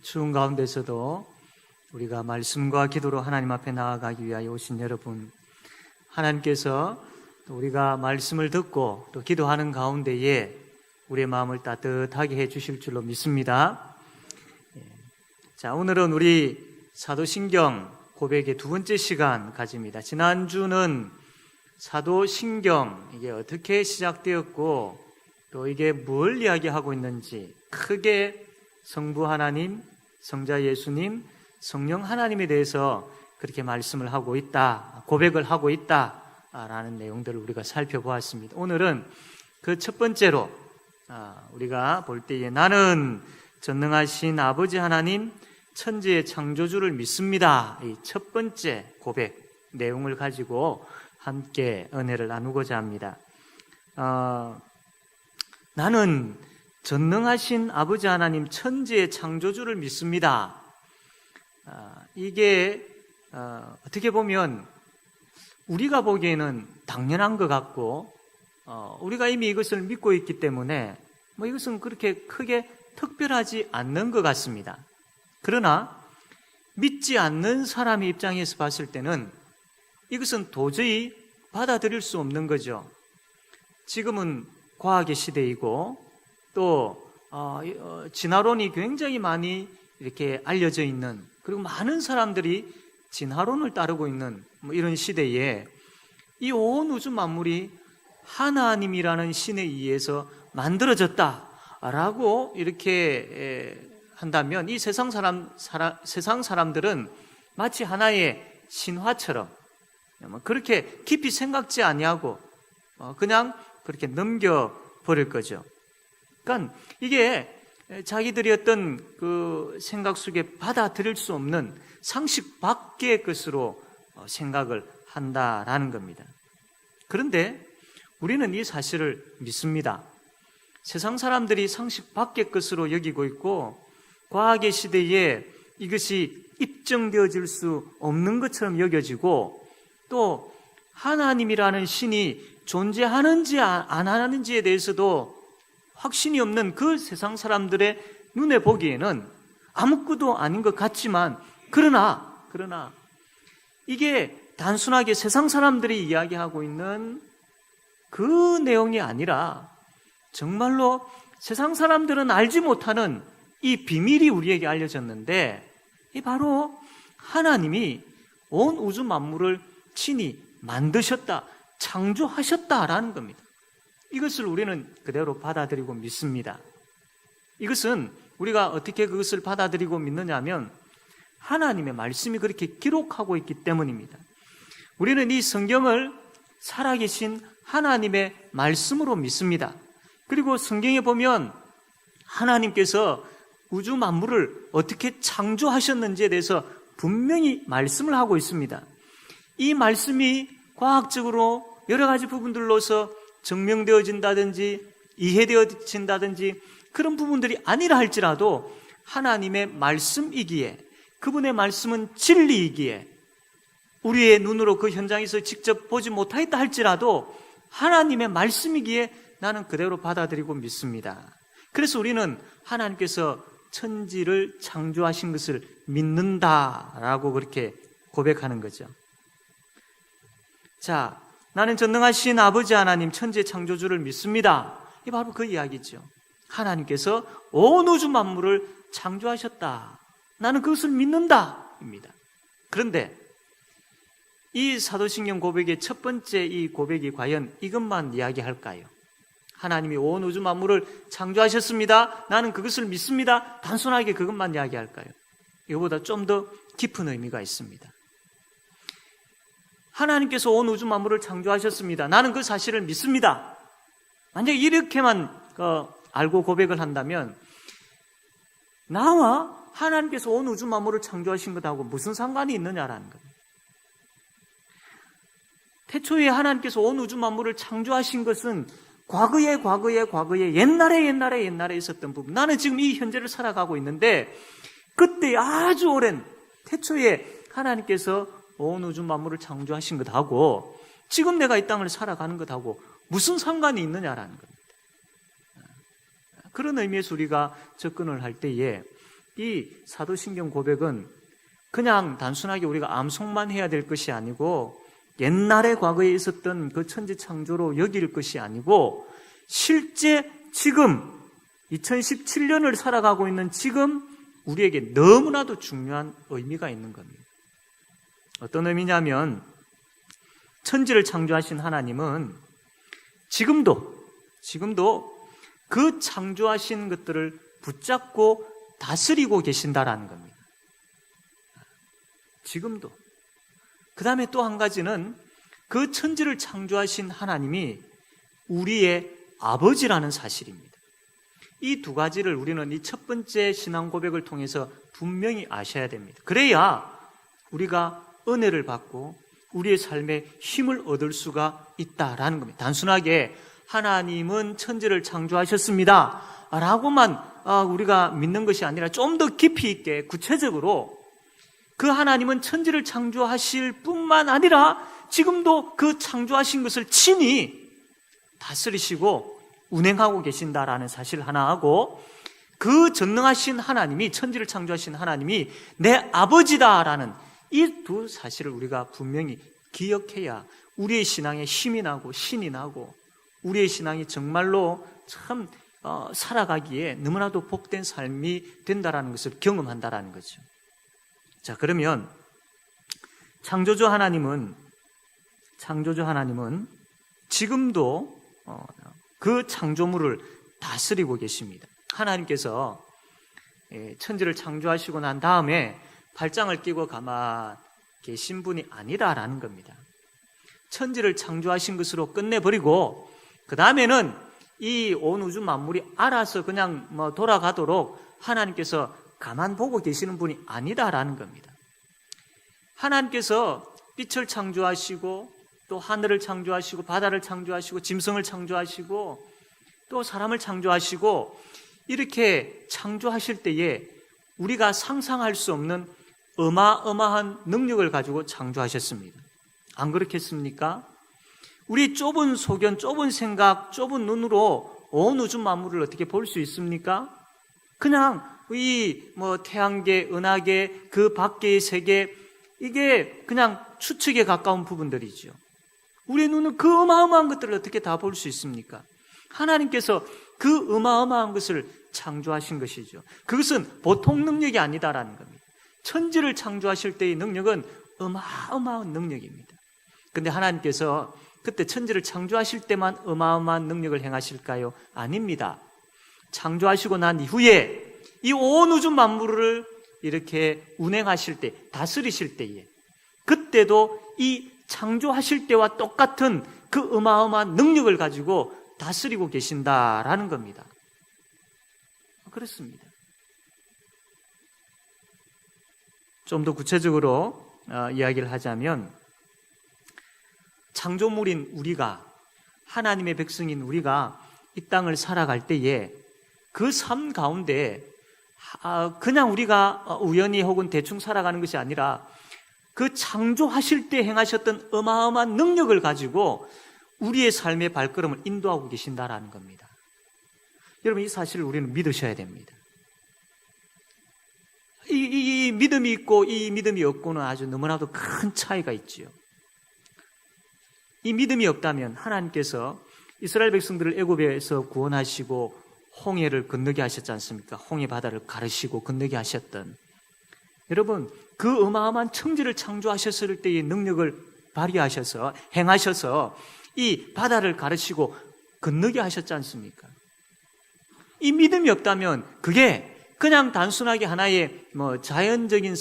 추운 가운데서도 우리가 말씀과 기도로 하나님 앞에 나아가기 위하여 오신 여러분, 하나님께서 또 우리가 말씀을 듣고 또 기도하는 가운데에 우리의 마음을 따뜻하게 해주실 줄로 믿습니다. 자, 오늘은 우리 사도신경 고백의 두 번째 시간 가집니다. 지난주는 사도신경, 이게 어떻게 시작되었고 또 이게 뭘 이야기하고 있는지 크게 성부 하나님, 성자 예수님, 성령 하나님에 대해서 그렇게 말씀을 하고 있다, 고백을 하고 있다라는 내용들을 우리가 살펴보았습니다. 오늘은 그 첫 번째로 우리가 볼 때에 나는 전능하신 아버지 하나님, 천지의 창조주를 믿습니다. 이 첫 번째 고백 내용을 가지고 함께 은혜를 나누고자 합니다. 나는 전능하신 아버지 하나님, 천지의 창조주를 믿습니다. 이게 어떻게 보면 우리가 보기에는 당연한 것 같고 우리가 이미 이것을 믿고 있기 때문에 이것은 그렇게 크게 특별하지 않는 것 같습니다. 그러나 믿지 않는 사람의 입장에서 봤을 때는 이것은 도저히 받아들일 수 없는 거죠. 지금은 과학의 시대이고 또 진화론이 굉장히 많이 이렇게 알려져 있는, 그리고 많은 사람들이 진화론을 따르고 있는 이런 시대에 이 온 우주 만물이 하나님이라는 신에 의해서 만들어졌다라고 이렇게 한다면 이 세상 사람들은 마치 하나의 신화처럼 그렇게 깊이 생각지 아니하고 그냥 그렇게 넘겨버릴 거죠. 그러니까 이게 자기들이 어떤 그 생각 속에 받아들일 수 없는 상식 밖의 것으로 생각을 한다라는 겁니다. 그런데 우리는 이 사실을 믿습니다. 세상 사람들이 상식 밖의 것으로 여기고 있고 과학의 시대에 이것이 입증되어질 수 없는 것처럼 여겨지고 또 하나님이라는 신이 존재하는지 안 하는지에 대해서도 확신이 없는 그 세상 사람들의 눈에 보기에는 아무것도 아닌 것 같지만 그러나 이게 단순하게 세상 사람들이 이야기하고 있는 그 내용이 아니라 정말로 세상 사람들은 알지 못하는 이 비밀이 우리에게 알려졌는데 이 바로 하나님이 온 우주 만물을 친히 만드셨다, 창조하셨다라는 겁니다. 이것을 우리는 그대로 받아들이고 믿습니다. 이것은 우리가 어떻게 그것을 받아들이고 믿느냐 하면 하나님의 말씀이 그렇게 기록하고 있기 때문입니다. 우리는 이 성경을 살아계신 하나님의 말씀으로 믿습니다. 그리고 성경에 보면 하나님께서 우주 만물을 어떻게 창조하셨는지에 대해서 분명히 말씀을 하고 있습니다. 이 말씀이 과학적으로 여러 가지 부분들로서 증명되어진다든지 이해되어진다든지 그런 부분들이 아니라 할지라도 하나님의 말씀이기에, 그분의 말씀은 진리이기에 우리의 눈으로 그 현장에서 직접 보지 못하겠다 할지라도 하나님의 말씀이기에 나는 그대로 받아들이고 믿습니다. 그래서 우리는 하나님께서 천지를 창조하신 것을 믿는다라고 그렇게 고백하는 거죠. 자, 나는 전능하신 아버지 하나님, 천지의 창조주를 믿습니다. 이 바로 그 이야기죠. 하나님께서 온 우주 만물을 창조하셨다. 나는 그것을 믿는다입니다. 그런데 이 사도신경 고백의 첫 번째 이 고백이 과연 이것만 이야기할까요? 하나님이 온 우주 만물을 창조하셨습니다. 나는 그것을 믿습니다. 단순하게 그것만 이야기할까요? 이거보다 좀 더 깊은 의미가 있습니다. 하나님께서 온 우주 만물을 창조하셨습니다. 나는 그 사실을 믿습니다. 만약에 이렇게만 알고 고백을 한다면 나와 하나님께서 온 우주 만물을 창조하신 것하고 무슨 상관이 있느냐라는 겁니다. 태초에 하나님께서 온 우주 만물을 창조하신 것은 과거에 옛날에 있었던 부분, 나는 지금 이 현재를 살아가고 있는데 그때 아주 오랜 태초에 하나님께서 온 우주 만물을 창조하신 것하고 지금 내가 이 땅을 살아가는 것하고 무슨 상관이 있느냐라는 겁니다. 그런 의미에서 우리가 접근을 할 때에 이 사도신경 고백은 그냥 단순하게 우리가 암송만 해야 될 것이 아니고 옛날에 과거에 있었던 그 천지창조로 여길 것이 아니고 실제 지금 2017년을 살아가고 있는 지금 우리에게 너무나도 중요한 의미가 있는 겁니다. 어떤 의미냐면 천지를 창조하신 하나님은 지금도 그 창조하신 것들을 붙잡고 다스리고 계신다라는 겁니다. 지금도. 그 다음에 또 한 가지는 그 천지를 창조하신 하나님이 우리의 아버지라는 사실입니다. 이 두 가지를 우리는 이 첫 번째 신앙 고백을 통해서 분명히 아셔야 됩니다. 그래야 우리가 은혜를 받고 우리의 삶에 힘을 얻을 수가 있다라는 겁니다. 단순하게 하나님은 천지를 창조하셨습니다 라고만 우리가 믿는 것이 아니라 좀 더 깊이 있게 구체적으로 그 하나님은 천지를 창조하실 뿐만 아니라 지금도 그 창조하신 것을 친히 다스리시고 운행하고 계신다라는 사실 하나 하고 그 전능하신 하나님이 천지를 창조하신 하나님이 내 아버지다라는 이 두 사실을 우리가 분명히 기억해야 우리의 신앙에 힘이 나고 신이 나고 우리의 신앙이 정말로 참 살아가기에 너무나도 복된 삶이 된다라는 것을 경험한다라는 거죠. 자, 그러면 창조주 하나님은 지금도 그 창조물을 다스리고 계십니다. 하나님께서 천지를 창조하시고 난 다음에 발장을 끼고 가만 계신 분이 아니다라는 겁니다. 천지를 창조하신 것으로 끝내버리고 그 다음에는 이 온 우주 만물이 알아서 그냥 돌아가도록 하나님께서 가만 보고 계시는 분이 아니다라는 겁니다. 하나님께서 빛을 창조하시고 또 하늘을 창조하시고 바다를 창조하시고 짐승을 창조하시고 또 사람을 창조하시고 이렇게 창조하실 때에 우리가 상상할 수 없는 어마어마한 능력을 가지고 창조하셨습니다. 안 그렇겠습니까? 우리 좁은 소견, 좁은 생각, 좁은 눈으로 온 우주 만물을 어떻게 볼 수 있습니까? 그냥 이 태양계, 은하계, 그 밖의 세계 이게 그냥 추측에 가까운 부분들이죠. 우리 눈은 그 어마어마한 것들을 어떻게 다 볼 수 있습니까? 하나님께서 그 어마어마한 것을 창조하신 것이죠. 그것은 보통 능력이 아니다라는 겁니다. 천지를 창조하실 때의 능력은 어마어마한 능력입니다. 그런데 하나님께서 그때 천지를 창조하실 때만 어마어마한 능력을 행하실까요? 아닙니다. 창조하시고 난 이후에 이 온 우주 만물을 이렇게 운행하실 때, 다스리실 때에 그때도 이 창조하실 때와 똑같은 그 어마어마한 능력을 가지고 다스리고 계신다라는 겁니다. 그렇습니다. 좀 더 구체적으로 이야기를 하자면 창조물인 우리가 하나님의 백성인 우리가 이 땅을 살아갈 때에 그 삶 가운데 그냥 우리가 우연히 혹은 대충 살아가는 것이 아니라 그 창조하실 때 행하셨던 어마어마한 능력을 가지고 우리의 삶의 발걸음을 인도하고 계신다라는 겁니다. 여러분 이 사실을 우리는 믿으셔야 됩니다. 이 믿음이 있고 이 믿음이 없고는 아주 너무나도 큰 차이가 있지요. 이 믿음이 없다면 하나님께서 이스라엘 백성들을 애굽에서 구원하시고 홍해를 건너게 하셨지 않습니까? 홍해 바다를 가르시고 건너게 하셨던 여러분 그 어마어마한 천지를 창조하셨을 때의 능력을 발휘하셔서 행하셔서 이 바다를 가르시고 건너게 하셨지 않습니까? 이 믿음이 없다면 그게 그냥 단순하게 하나의 자연적인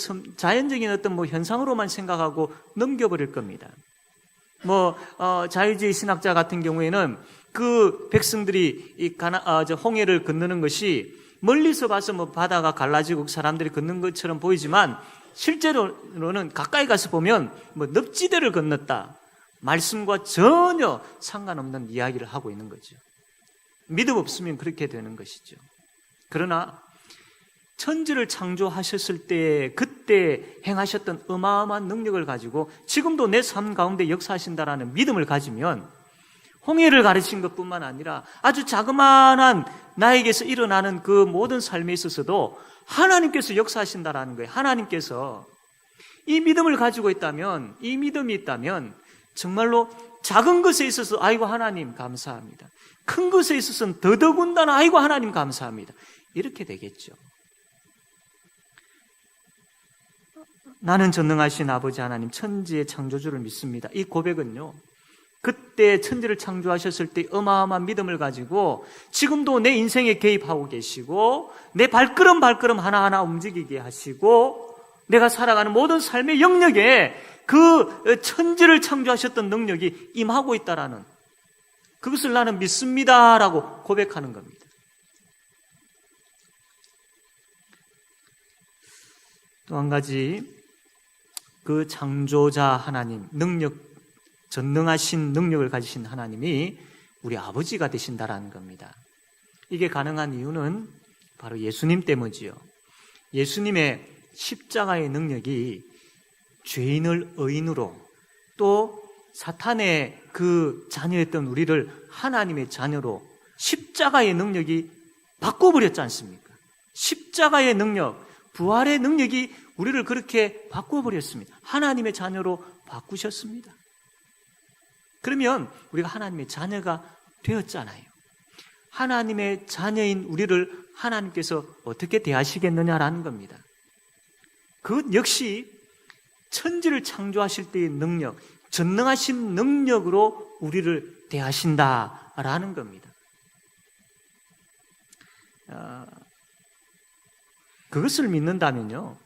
어떤 현상으로만 생각하고 넘겨버릴 겁니다. 자유주의 신학자 같은 경우에는 그 백성들이 홍해를 건너는 것이 멀리서 봐서 바다가 갈라지고 사람들이 걷는 것처럼 보이지만 실제로는 가까이 가서 보면 늪지대를 건넜다. 말씀과 전혀 상관없는 이야기를 하고 있는 거죠. 믿음 없으면 그렇게 되는 것이죠. 그러나 천지를 창조하셨을 때 그때 행하셨던 어마어마한 능력을 가지고 지금도 내 삶 가운데 역사하신다라는 믿음을 가지면 홍해를 가르친 것뿐만 아니라 아주 자그마한 나에게서 일어나는 그 모든 삶에 있어서도 하나님께서 역사하신다라는 거예요. 하나님께서 이 믿음을 가지고 있다면, 이 믿음이 있다면 정말로 작은 것에 있어서 아이고 하나님 감사합니다. 큰 것에 있어서는 더더군다나 아이고 하나님 감사합니다. 이렇게 되겠죠. 나는 전능하신 아버지 하나님 천지의 창조주를 믿습니다. 이 고백은요, 그때 천지를 창조하셨을 때 어마어마한 믿음을 가지고 지금도 내 인생에 개입하고 계시고 내 발걸음 하나하나 움직이게 하시고 내가 살아가는 모든 삶의 영역에 그 천지를 창조하셨던 능력이 임하고 있다라는, 그것을 나는 믿습니다라고 고백하는 겁니다. 또 한 가지, 그 창조자 하나님, 전능하신 능력을 가지신 하나님이 우리 아버지가 되신다라는 겁니다. 이게 가능한 이유는 바로 예수님 때문이지요. 예수님의 십자가의 능력이 죄인을 의인으로, 또 사탄의 그 자녀였던 우리를 하나님의 자녀로 십자가의 능력이 바꿔버렸지 않습니까? 십자가의 능력, 부활의 능력이 우리를 그렇게 바꿔버렸습니다. 하나님의 자녀로 바꾸셨습니다. 그러면 우리가 하나님의 자녀가 되었잖아요. 하나님의 자녀인 우리를 하나님께서 어떻게 대하시겠느냐라는 겁니다. 그것 역시 천지를 창조하실 때의 능력, 전능하신 능력으로 우리를 대하신다라는 겁니다. 그것을 믿는다면요,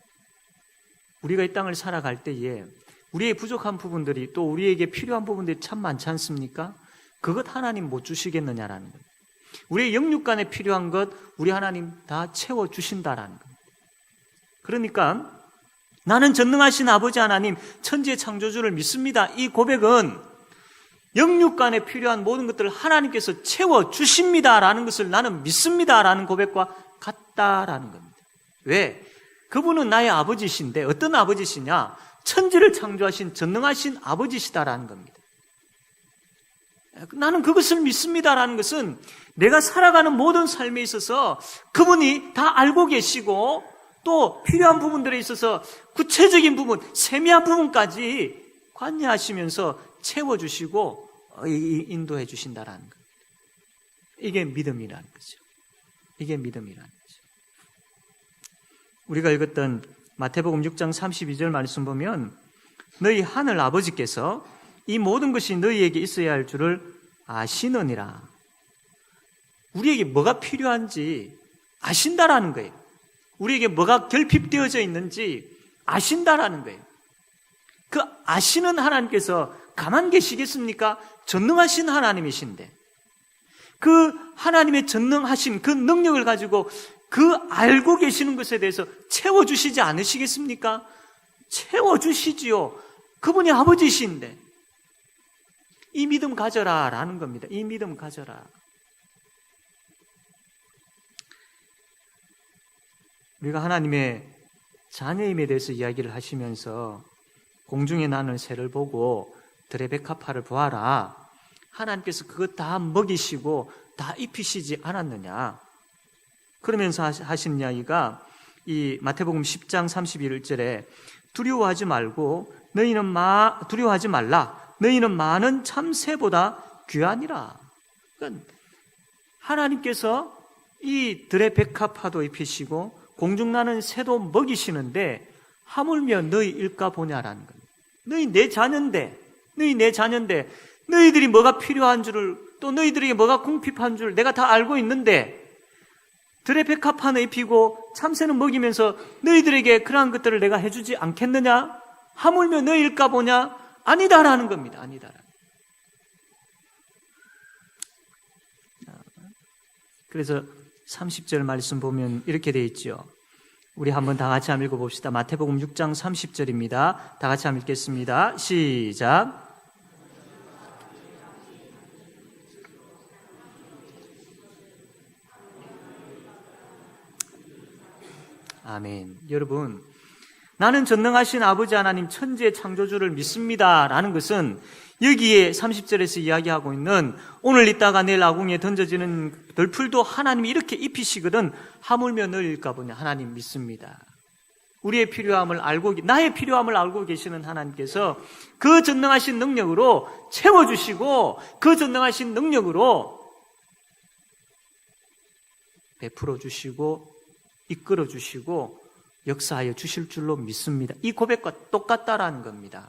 우리가 이 땅을 살아갈 때에 우리의 부족한 부분들이, 또 우리에게 필요한 부분들이 참 많지 않습니까? 그것 하나님 못 주시겠느냐라는 겁니다. 우리의 영육간에 필요한 것 우리 하나님 다 채워주신다라는 겁니다. 그러니까 나는 전능하신 아버지 하나님 천지의 창조주를 믿습니다. 이 고백은 영육간에 필요한 모든 것들을 하나님께서 채워주십니다라는 것을 나는 믿습니다라는 고백과 같다라는 겁니다. 왜? 그분은 나의 아버지신데 어떤 아버지시냐? 천지를 창조하신 전능하신 아버지시다라는 겁니다. 나는 그것을 믿습니다라는 것은 내가 살아가는 모든 삶에 있어서 그분이 다 알고 계시고 또 필요한 부분들에 있어서 구체적인 부분, 세미한 부분까지 관여하시면서 채워주시고 인도해 주신다라는 겁니다. 이게 믿음이라는 거죠. 이게 믿음이라는 거죠. 우리가 읽었던 마태복음 6장 32절 말씀 보면 너희 하늘 아버지께서 이 모든 것이 너희에게 있어야 할 줄을 아시느니라. 우리에게 뭐가 필요한지 아신다라는 거예요. 우리에게 뭐가 결핍되어져 있는지 아신다라는 거예요. 그 아시는 하나님께서 가만 계시겠습니까? 전능하신 하나님이신데 그 하나님의 전능하신 그 능력을 가지고 그 알고 계시는 것에 대해서 채워주시지 않으시겠습니까? 채워주시지요. 그분이 아버지신데 이 믿음 가져라 라는 겁니다. 이 믿음 가져라. 우리가 하나님의 자녀임에 대해서 이야기를 하시면서 공중에 나는 새를 보고 들의 백합화를 보아라. 하나님께서 그것 다 먹이시고 다 입히시지 않았느냐. 그러면서 하신 이야기가 이 마태복음 10장 31절에 두려워하지 말라. 너희는 많은 참새보다 귀하니라. 그러니까 하나님께서 이 들의 백합화도 입히시고 공중 나는 새도 먹이시는데 하물며 너희일까 보냐라는 겁니다. 너희 내 자녀인데 너희들이 뭐가 필요한 줄을, 또 너희들에게 뭐가 궁핍한 줄 내가 다 알고 있는데 들의 백합화는 입히고 참새는 먹이면서 너희들에게 그러한 것들을 내가 해주지 않겠느냐? 하물며 너희일까 보냐? 아니다라는 겁니다. 아니다라는. 그래서 30절 말씀 보면 이렇게 되어 있죠. 우리 한번 다 같이 한번 읽어봅시다. 마태복음 6장 30절입니다. 다 같이 한번 읽겠습니다. 시작. 아멘. 여러분, 나는 전능하신 아버지 하나님 천지의 창조주를 믿습니다라는 것은 여기에 30절에서 이야기하고 있는 오늘 있다가 내일 아궁이에 던져지는 덜풀도 하나님이 이렇게 입히시거든 하물며 너일까 보냐. 하나님 믿습니다. 우리의 필요함을 알고, 나의 필요함을 알고 계시는 하나님께서 그 전능하신 능력으로 채워주시고 그 전능하신 능력으로 베풀어 주시고 이끌어 주시고 역사하여 주실 줄로 믿습니다. 이 고백과 똑같다라는 겁니다.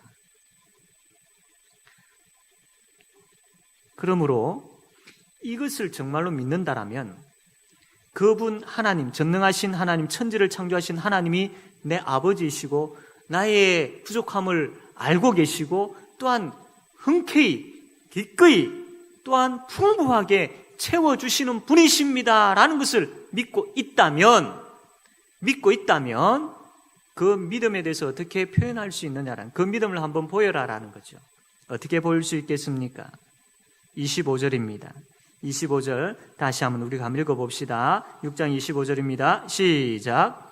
그러므로 이것을 정말로 믿는다라면 그분 하나님, 전능하신 하나님, 천지를 창조하신 하나님이 내 아버지이시고 나의 부족함을 알고 계시고 또한 흔쾌히 기꺼이 또한 풍부하게 채워주시는 분이십니다라는 것을 믿고 있다면 그 믿음에 대해서 어떻게 표현할 수 있느냐라는, 그 믿음을 한번 보여라라는 거죠. 어떻게 보일 수 있겠습니까? 25절입니다. 25절 다시 한번 우리가 한번 읽어봅시다. 6장 25절입니다. 시작.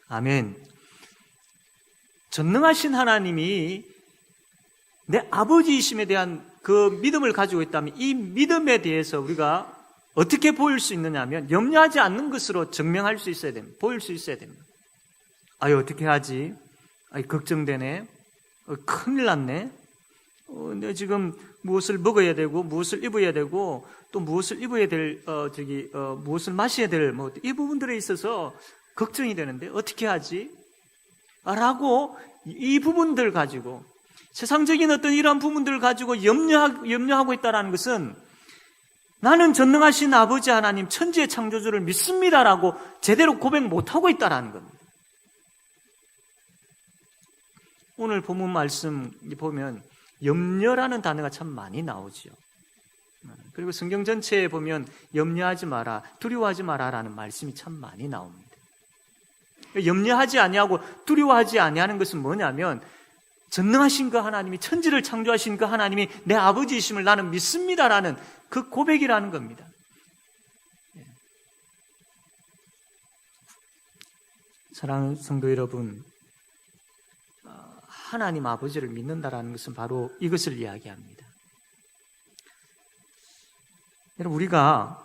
아멘. 전능하신 하나님이 내 아버지이심에 대한 그 믿음을 가지고 있다면 이 믿음에 대해서 우리가 어떻게 보일 수 있느냐 하면 염려하지 않는 것으로 증명할 수 있어야 됩니다. 보일 수 있어야 됩니다. 아유, 어떻게 하지? 아유, 걱정되네. 큰일 났네. 내가 지금 무엇을 먹어야 되고 무엇을 입어야 되고 또 무엇을 입어야 될 무엇을 마셔야 될 이 부분들에 있어서 걱정이 되는데 어떻게 하지? 라고 이 부분들 가지고 세상적인 어떤 이러한 부분들을 가지고 염려하고 있다는 것은 나는 전능하신 아버지 하나님 천지의 창조주를 믿습니다라고 제대로 고백 못하고 있다는 겁니다. 오늘 본문 말씀 보면 염려라는 단어가 참 많이 나오죠. 그리고 성경 전체에 보면 염려하지 마라, 두려워하지 마라라는 말씀이 참 많이 나옵니다. 염려하지 아니하고 두려워하지 아니하는 것은 뭐냐면 전능하신 그 하나님이, 천지를 창조하신 그 하나님이 내 아버지이심을 나는 믿습니다라는 그 고백이라는 겁니다. 사랑하는 성도 여러분, 하나님 아버지를 믿는다라는 것은 바로 이것을 이야기합니다. 여러분, 우리가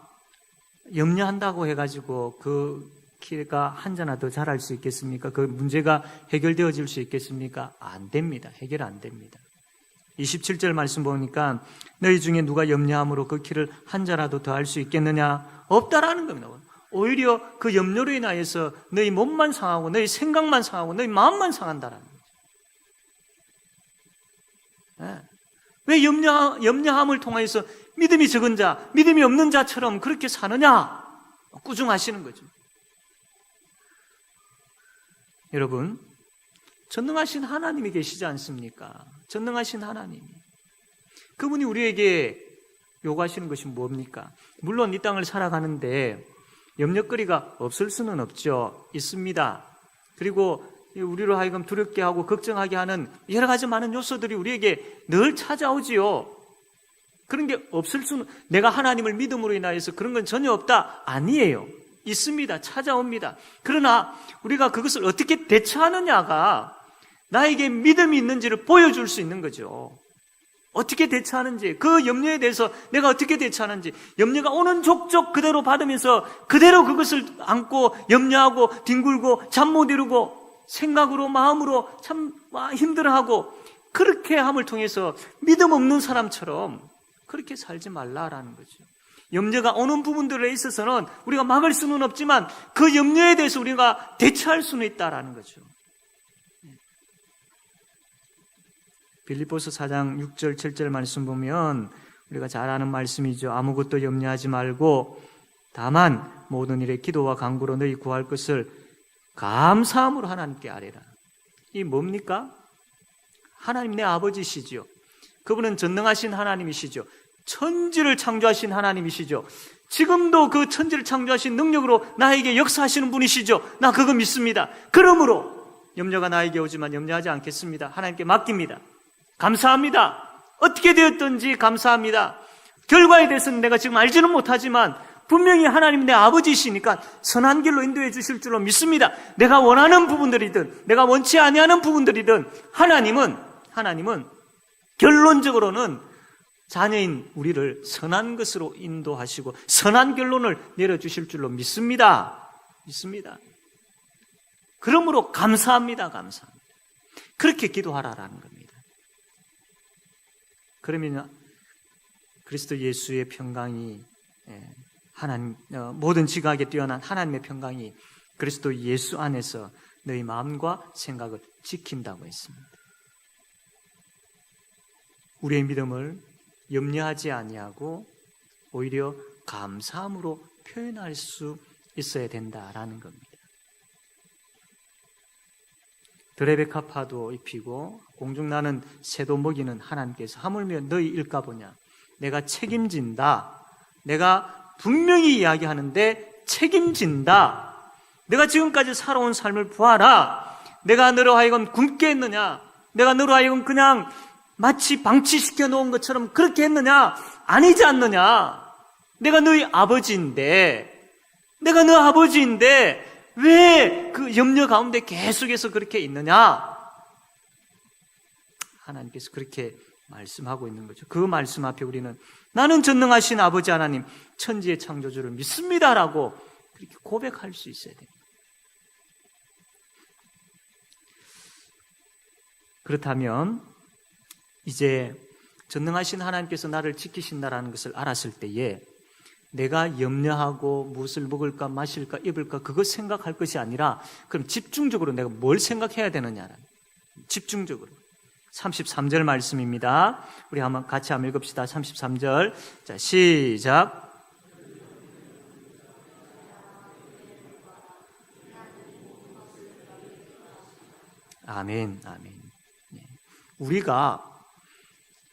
염려한다고 해가지고 그 키가 한자나 더 자랄 수 있겠습니까? 그 문제가 해결되어질 수 있겠습니까? 안 됩니다. 해결 안 됩니다. 27절 말씀 보니까 너희 중에 누가 염려함으로 그 키를 한자라도 더 할 수 있겠느냐? 없다라는 겁니다. 오히려 그 염려로 인하여서 너희 몸만 상하고 너희 생각만 상하고 너희 마음만 상한다라는 거죠. 네. 왜 염려함을 통하여서 믿음이 적은 자, 믿음이 없는 자처럼 그렇게 사느냐? 꾸중하시는 거죠. 여러분, 전능하신 하나님이 계시지 않습니까? 전능하신 하나님이. 그분이 우리에게 요구하시는 것이 뭡니까? 물론 이 땅을 살아가는데 염려거리가 없을 수는 없죠. 있습니다. 그리고 우리로 하여금 두렵게 하고 걱정하게 하는 여러 가지 많은 요소들이 우리에게 늘 찾아오지요. 그런 게 없을 수는, 내가 하나님을 믿음으로 인하여서 그런 건 전혀 없다? 아니에요. 있습니다. 찾아옵니다. 그러나 우리가 그것을 어떻게 대처하느냐가 나에게 믿음이 있는지를 보여줄 수 있는 거죠. 어떻게 대처하는지, 그 염려에 대해서 내가 어떻게 대처하는지, 염려가 오는 족족 그대로 받으면서 그대로 그것을 안고 염려하고 뒹굴고 잠 못 이루고 생각으로 마음으로 참 힘들어하고 그렇게 함을 통해서 믿음 없는 사람처럼 그렇게 살지 말라라는 거죠. 염려가 오는 부분들에 있어서는 우리가 막을 수는 없지만 그 염려에 대해서 우리가 대처할 수는 있다라는 거죠. 빌립보서 4장 6절 7절 말씀 보면 우리가 잘 아는 말씀이죠. 아무것도 염려하지 말고 다만 모든 일에 기도와 간구로 너희 구할 것을 감사함으로 하나님께 아뢰라. 이 뭡니까? 하나님 내 아버지시죠. 그분은 전능하신 하나님이시죠. 천지를 창조하신 하나님이시죠. 지금도 그 천지를 창조하신 능력으로 나에게 역사하시는 분이시죠. 나 그거 믿습니다. 그러므로 염려가 나에게 오지만 염려하지 않겠습니다. 하나님께 맡깁니다. 감사합니다. 어떻게 되었든지 감사합니다. 결과에 대해서는 내가 지금 알지는 못하지만 분명히 하나님 내 아버지이시니까 선한 길로 인도해 주실 줄로 믿습니다. 내가 원하는 부분들이든 내가 원치 아니하는 부분들이든 하나님은 결론적으로는 자녀인 우리를 선한 것으로 인도하시고 선한 결론을 내려주실 줄로 믿습니다. 그러므로 감사합니다. 그렇게 기도하라라는 겁니다. 그러면 그리스도 예수의 평강이 모든 지각에 뛰어난 하나님의 평강이 그리스도 예수 안에서 너희 마음과 생각을 지킨다고 했습니다. 우리의 믿음을 염려하지 아니하고 오히려 감사함으로 표현할 수 있어야 된다라는 겁니다. 드레베카 파도 입히고 공중나는 새도 먹이는 하나님께서 하물며 너희 일까 보냐. 내가 책임진다. 내가 분명히 이야기하는데 책임진다. 내가 지금까지 살아온 삶을 보아라. 내가 너로 하여금 굶게 했느냐? 내가 너로 하여금 그냥 마치 방치시켜 놓은 것처럼 그렇게 했느냐? 아니지 않느냐? 내가 너희 아버지인데 왜 그 염려 가운데 계속해서 그렇게 있느냐? 하나님께서 그렇게 말씀하고 있는 거죠. 그 말씀 앞에 우리는 나는 전능하신 아버지 하나님, 천지의 창조주를 믿습니다라고 그렇게 고백할 수 있어야 됩니다. 그렇다면 이제 전능하신 하나님께서 나를 지키신다라는 것을 알았을 때에 내가 염려하고 무엇을 먹을까 마실까 입을까 그것 생각할 것이 아니라 그럼 집중적으로 내가 뭘 생각해야 되느냐는 집중적으로 33절 말씀입니다. 우리 한번 같이 한번 읽읍시다. 33절. 자, 시작. 아멘. 우리가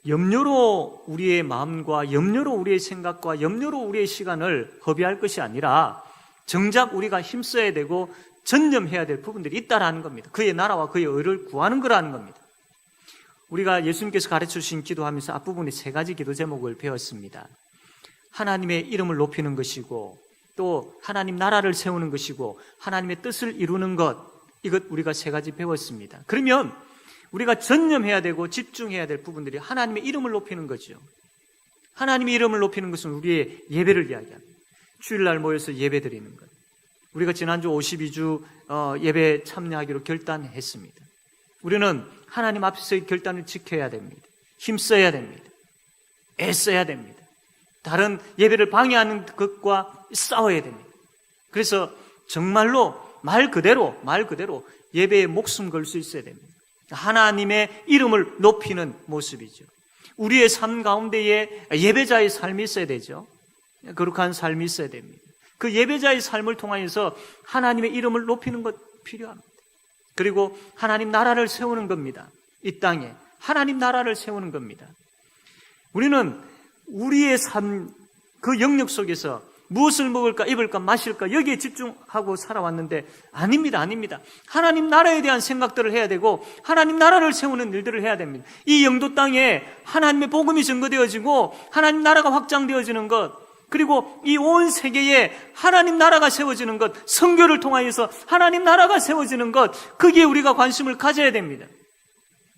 염려로 우리의 마음과 염려로 우리의 생각과 염려로 우리의 시간을 허비할 것이 아니라 정작 우리가 힘써야 되고 전념해야 될 부분들이 있다라는 겁니다. 그의 나라와 그의 의를 구하는 거라는 겁니다. 우리가 예수님께서 가르쳐 주신 기도하면서 앞부분에 3가지 기도 제목을 배웠습니다. 하나님의 이름을 높이는 것이고 또 하나님 나라를 세우는 것이고 하나님의 뜻을 이루는 것, 이것 우리가 3가지 배웠습니다. 그러면 우리가 전념해야 되고 집중해야 될 부분들이 하나님의 이름을 높이는 거죠. 하나님의 이름을 높이는 것은 우리의 예배를 이야기합니다. 주일날 모여서 예배 드리는 것. 우리가 지난주 52주 예배 참여하기로 결단했습니다. 우리는 하나님 앞에서의 결단을 지켜야 됩니다. 힘써야 됩니다. 애써야 됩니다. 다른 예배를 방해하는 것과 싸워야 됩니다. 그래서 정말로 말 그대로 예배에 목숨 걸 수 있어야 됩니다. 하나님의 이름을 높이는 모습이죠. 우리의 삶 가운데에 예배자의 삶이 있어야 되죠. 거룩한 삶이 있어야 됩니다. 그 예배자의 삶을 통하여서 하나님의 이름을 높이는 것 필요합니다. 그리고 하나님 나라를 세우는 겁니다. 이 땅에 하나님 나라를 세우는 겁니다. 우리는 우리의 삶, 그 영역 속에서 무엇을 먹을까 입을까 마실까 여기에 집중하고 살아왔는데 아닙니다. 하나님 나라에 대한 생각들을 해야 되고 하나님 나라를 세우는 일들을 해야 됩니다. 이 영도 땅에 하나님의 복음이 증거되어지고 하나님 나라가 확장되어지는 것, 그리고 이 온 세계에 하나님 나라가 세워지는 것, 선교를 통하여서 하나님 나라가 세워지는 것, 거기에 우리가 관심을 가져야 됩니다.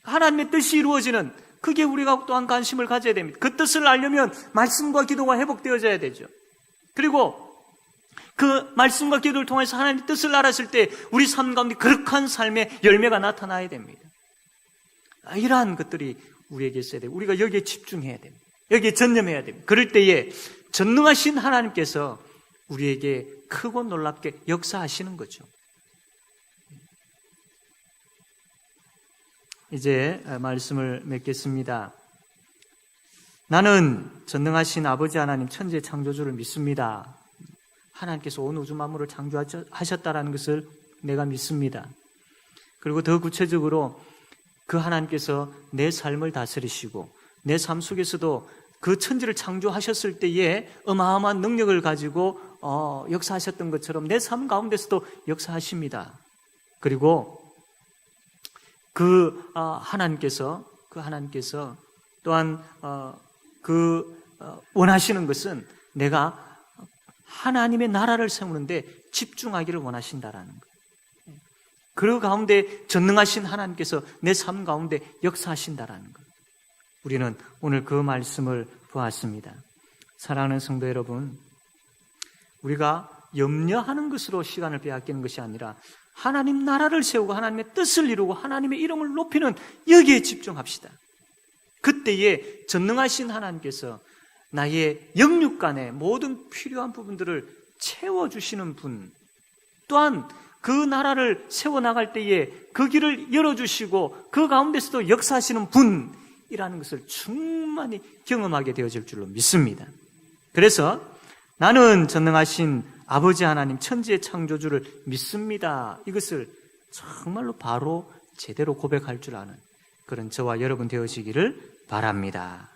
하나님의 뜻이 이루어지는, 그게 우리가 또한 관심을 가져야 됩니다. 그 뜻을 알려면 말씀과 기도가 회복되어져야 되죠. 그리고 그 말씀과 기도를 통해서 하나님의 뜻을 알았을 때 우리 삶 가운데 거룩한 삶의 열매가 나타나야 됩니다. 이러한 것들이 우리에게 있어야 돼요. 우리가 여기에 집중해야 됩니다. 여기에 전념해야 됩니다. 그럴 때에 전능하신 하나님께서 우리에게 크고 놀랍게 역사하시는 거죠. 이제 말씀을 맺겠습니다. 나는 전능하신 아버지 하나님 천지의 창조주를 믿습니다. 하나님께서 온 우주 만물을 창조하셨다는 것을 내가 믿습니다. 그리고 더 구체적으로 그 하나님께서 내 삶을 다스리시고 내 삶 속에서도 그 천지를 창조하셨을 때에 어마어마한 능력을 가지고 역사하셨던 것처럼 내 삶 가운데서도 역사하십니다. 그리고 하나님께서 또한 원하시는 것은 내가 하나님의 나라를 세우는데 집중하기를 원하신다라는 거예요. 그 가운데 전능하신 하나님께서 내 삶 가운데 역사하신다라는 거예요. 우리는 오늘 그 말씀을 보았습니다. 사랑하는 성도 여러분, 우리가 염려하는 것으로 시간을 빼앗기는 것이 아니라 하나님 나라를 세우고 하나님의 뜻을 이루고 하나님의 이름을 높이는 여기에 집중합시다. 그때에 전능하신 하나님께서 나의 영육간의 모든 필요한 부분들을 채워주시는 분, 또한 그 나라를 세워나갈 때에 그 길을 열어주시고 그 가운데서도 역사하시는 분이라는 것을 충만히 경험하게 되어질 줄로 믿습니다. 그래서 나는 전능하신 아버지 하나님 천지의 창조주를 믿습니다. 이것을 정말로 바로 제대로 고백할 줄 아는 그런 저와 여러분 되어지기를 바랍니다.